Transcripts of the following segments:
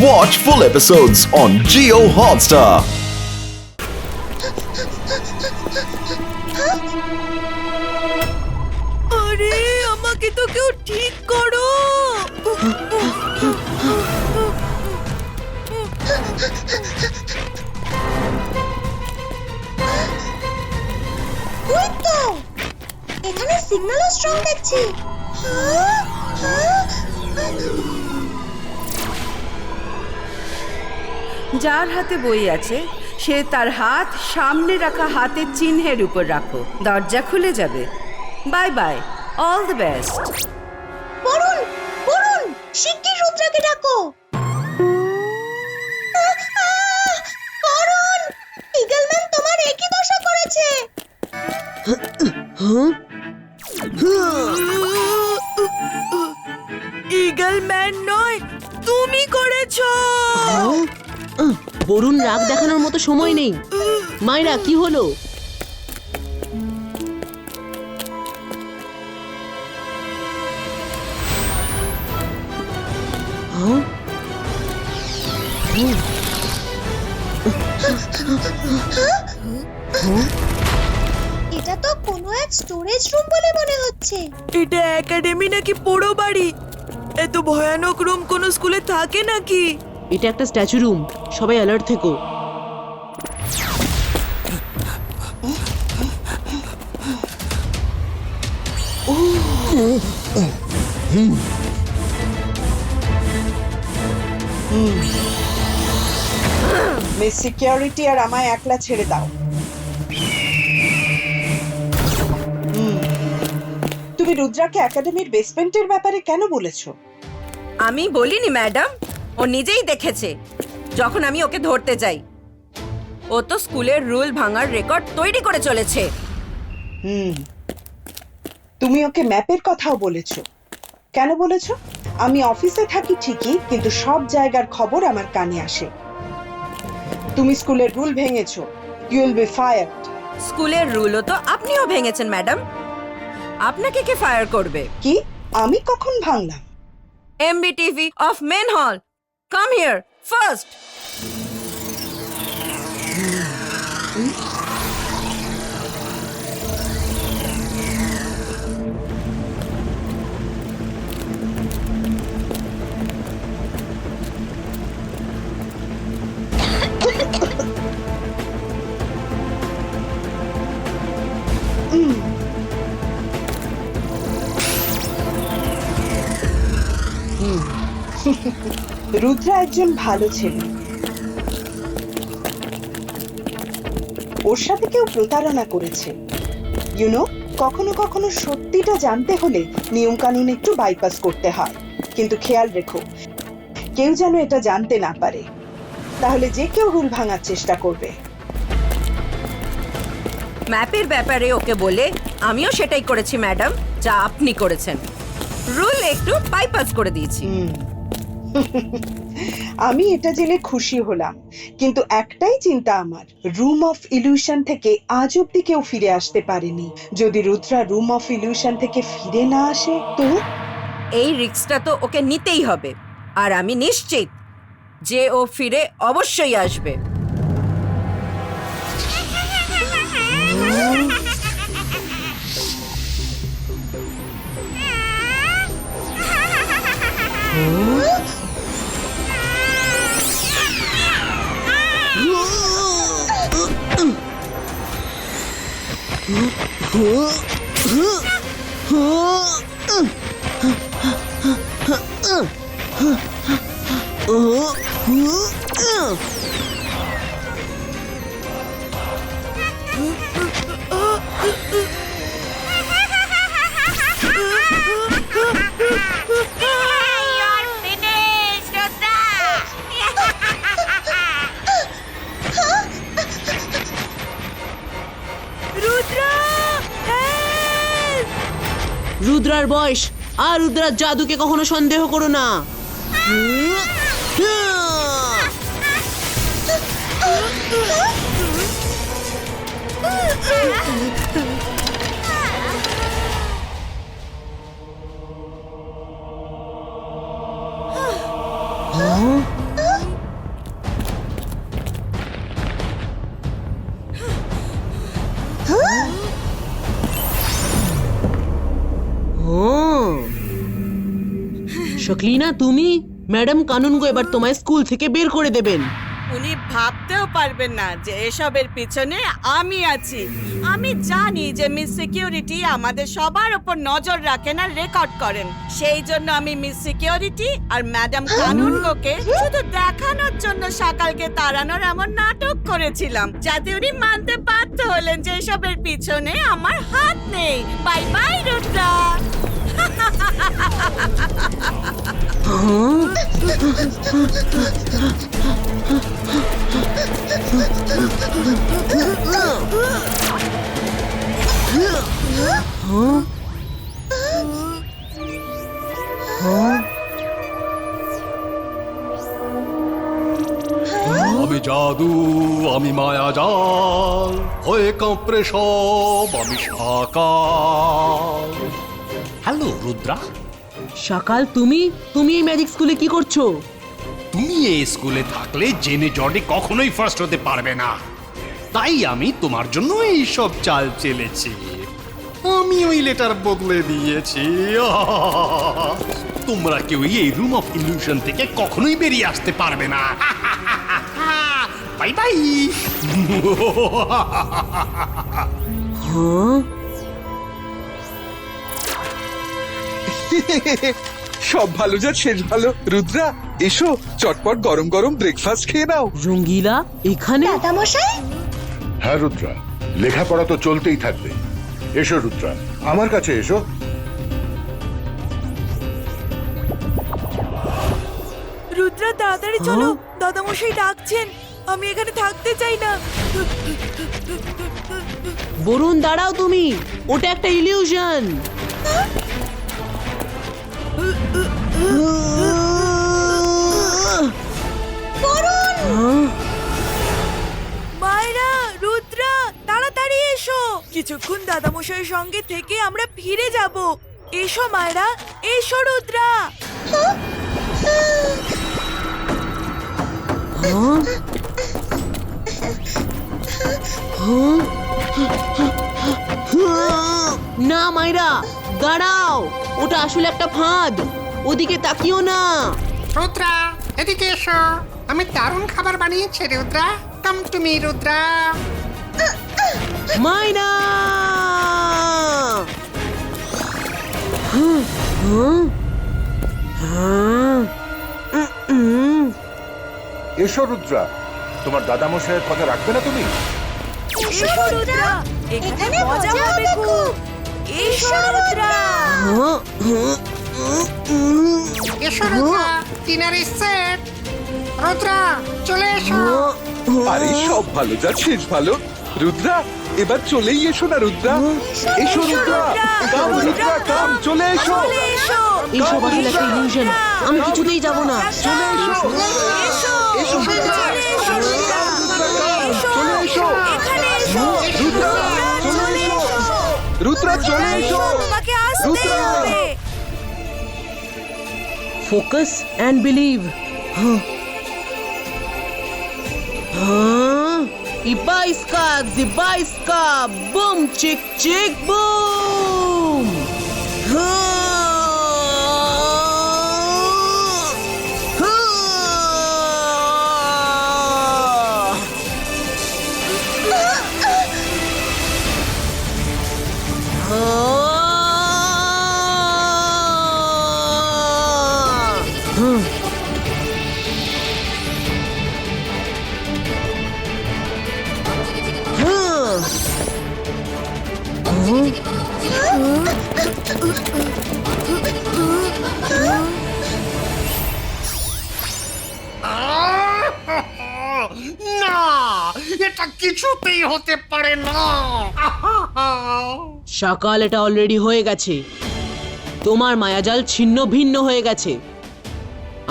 Watch full episodes on Jio Hotstar. আরে আমাকে তো কেউ ঠিক করো। ওই তো এখানে সিগন্যালও স্ট্রং দেখছি। যার হাতে বই আছে সে তার হাত সামনে রাখা হাতের চিহ্নের উপর রাখো, দরজা খুলে যাবে। Bye bye, all the best. Barun, Barun, শিগগির রুদ্রাকে ডাকো। বরুণ, ইগলম্যান তোমার একই দশা করেছে। ইগল ম্যান নয়, তুমি করেছো। বরুণ রাগ দেখানোর মতো সময় নেই। মাইরা, কি হলো? এটা তো কোনো এক স্টোরেজ রুম বলে মনে হচ্ছে। এটা একাডেমি নাকি পোড়ো বাড়ি? এত ভয়ানক রুম কোন স্কুলে থাকে নাকি? এটা একটা স্ট্যাচু রুম, সবাই অ্যালার্ট থেকো। মিস সিকিউরিটি আর আমায় একলা ছেড়ে দাও। তুমি রুদ্রাকে একাডেমির বেসমেন্টের ব্যাপারে কেন বলেছো? আমি বলিনি ম্যাডাম, ও নিজেই দেখেছে যখন আমি ওকে ধরতে যাই। ও তো স্কুলের রুল ভাঙার রেকর্ড তৈরি করে চলেছে। তুমি ওকে ম্যাপের কথাও বলেছো। কেন বলেছো? আমি অফিসে থাকি ঠিকই, কিন্তু সব জায়গার খবর আমার কানে আসে। তুমি স্কুলের রুল ভেঙেছো, ইউ উইল বি ফায়ার্ড। স্কুলের রুলও তো আপনিও ভেঙেছেন ম্যাডাম, আপনাকে কে ফায়ার করবে? কি? আমি কখন ভাঙলাম? MBTV of Main Hall, come here first. Rudra একজন ভালো ছেলে। ওর সাথে কেউ প্রতারণা করেছে। ইউনো, কখনো কখনো সত্যিটা জানতে হলে নিয়ম কানুন একটু বাইপাস করতে হয়। কিন্তু খেয়াল রেখো, কেউ যেন এটা জানতে না পারে, তাহলে যে কেউ রুল ভাঙার চেষ্টা করবে। ম্যাপের ব্যাপারে ওকে বলে আমিও সেটাই করেছি ম্যাডাম, যা আপনি করেছেন। রুল একটু বাইপাস করে দিয়েছি। আমি এটা জেনে খুশি হলাম, কিন্তু একটাই চিন্তা আমার, রুম অফ ইলিউশন থেকে আজ অব্দি কেউ ফিরে আসতে পারেনি। যদি রুদ্রা রুম অফ ইলিউশন থেকে ফিরে না আসে তো? এই রিস্কটা তো ওকে নিতেই হবে, আর আমি নিশ্চিত যে ও ফিরে অবশ্যই আসবে। রুদ্রার বয়স আর রুদ্রার জাদুকে কখনো সন্দেহ করো না। ক্লিনা, তুমি ম্যাডাম কানুনগো এবার তোমায় স্কুল থেকে বের করে দেবেন। উনি ভাবতেও পারবেন না যে এসবের পিছনে আমি আছি। আমি জানি যে মিস সিকিউরিটি আমাদের সবার উপর নজর রাখেন আর রেকর্ড করেন। সেই জন্য আমি মিস সিকিউরিটি আর ম্যাডাম কানুনগোকে শুধু দেখানোর জন্য সকালকে তাড়ানোর এমন নাটক করেছিলাম, যাতে উনি মানতে বাধ্য হলেন যে এসবের পিছনে আমার হাত নেই। Bye bye Rudra. আমি জাদু, আমি মায়াজাল, হয়ে কাঁপড়ে সব আমি সাকাল। হ্যালো রুদ্রা, সকাল তুমি এই ম্যাজিক স্কুলে কি করছো? তুমি এই স্কুলে থাকলে জেনে জর্ডে কখনোই ফার্স্ট হতে পারবে না, তাই আমি তোমার জন্য এই সব চাল চেলেছি। আমি ওই লেটার বদলে দিয়েছি। তোমরা কেউ এই রুম অফ ইলিউশন থেকে কখনোই বেরিয়ে আসতে পারবে না। Bye bye. সব ভালো যা শেষ ভালো। রুদ্রা এসো, চটপট গরম গরম ব্রেকফাস্ট খেয়ে নাও। রঙ্গিলা এখানে? দাদামশাই, হ্যাঁ রুদ্রা, লেখাপড়া তো চলতেই থাকবে। এসো রুদ্রা, আমার কাছে এসো। রুদ্রা তাড়াতাড়ি চলো, দাদামশাই ডাকছেন। আমি এখানে থাকতে চাই না। বরুণ দাঁড়াও, তুমি ওটা একটা ইলিউশন। মায়েরা, রুদ্রা তাড়াতাড়ি এসো। কিছুক্ষণ দাদামশাইয়ের সঙ্গে থেকে আমরা ফিরে যাব। এসো মায়েরা, এসো রুদ্রা। না মাইরা, দাঁড়াও, ওটা আসলে একটা ফাঁদ। ওদিকে তাকিও না। রুদ্রা এদিকে এসো, আমি দারুণ খাবার বানিয়েছি Rudra. Come to me Rudra. Maira, এসো রুদ্রা, তোমার দাদামশাইয়ের কথা রাখবে না তুমি? এসো রুদ্রা, এখানে মজা হবে খুব। এসো রুদ্রা। এসো Rudra, dinner is set. Rudra চলে এসো। আরে সব ভালো যা শেষ ভালো। রুদ্রা এবার চলেই এসো না রুদ্রা। এসো রুদ্রা, কাম রুদ্রা কাম, চলে এসো। এইসব আসলে একটা ইলিউশন, আমি কিছুতেই যাব না। চলে এসো, এসো রুদ্রা, চলে এসো। রুদ্রা চলে এসো, রুদ্রা চলে এসো। তোমাকে আসতেই হবে। Focus and believe. ইবাইস্কা জিবাইস্কা, বুম চিক চিক বুম। না, এটা কিছুতেই হতে পারে না। সকাল এটা অলরেডি হয়ে গেছে। তোমার মায়াজাল ছিন্ন ভিন্ন হয়ে গেছে।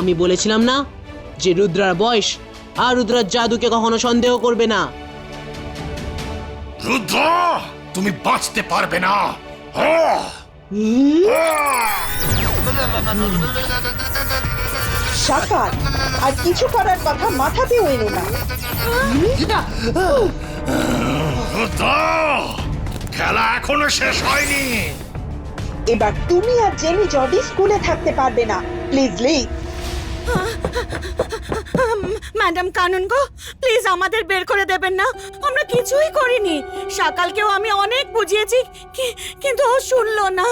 আমি বলেছিলাম না যে রুদ্রার বয়স আর রুদ্রার জাদুকে কখনো সন্দেহ করবে না। রুদ্রা, তুমি বাঁচতে পারবে না। সাকার আর কিছু করার কথা মাথাতেও এলো না। রুদ্রা, খেলা এখনো শেষ হয়নি। এবার তুমি আর জেনি জর্ডি স্কুলে থাকতে পারবে না। Please leave. ম্যাডাম কানুন গো, প্লিজ আমাদের বের করে দেবেন না। আমরা কিছুই করিনি। সকালকেও আমি অনেক বুঝিয়েছি, কিন্তু ও শুনলো না।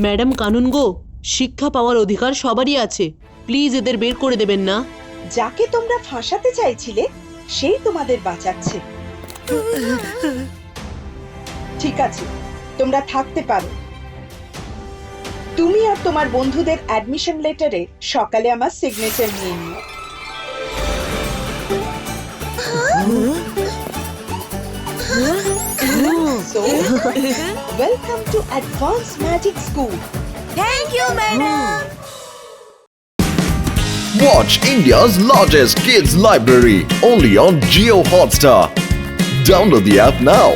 ম্যাডাম কানুন গো, শিক্ষা পাওয়ার অধিকার সবারই আছে, প্লিজ এদের বের করে দেবেন না। যাকে তোমরা ফাঁসাতে চাইছিলে সেই তোমাদের বাঁচাচ্ছে। ঠিক আছে, তোমরা থাকতে পারো। তুমি আর তোমার বন্ধুদের অ্যাডমিশন লেটারে সকালে আমার সিগনেচার নিয়ে নিও। So, welcome to Advanced Magic School. Thank you madam. Watch India's largest kids library only on Geo Hotstar. Download the app now.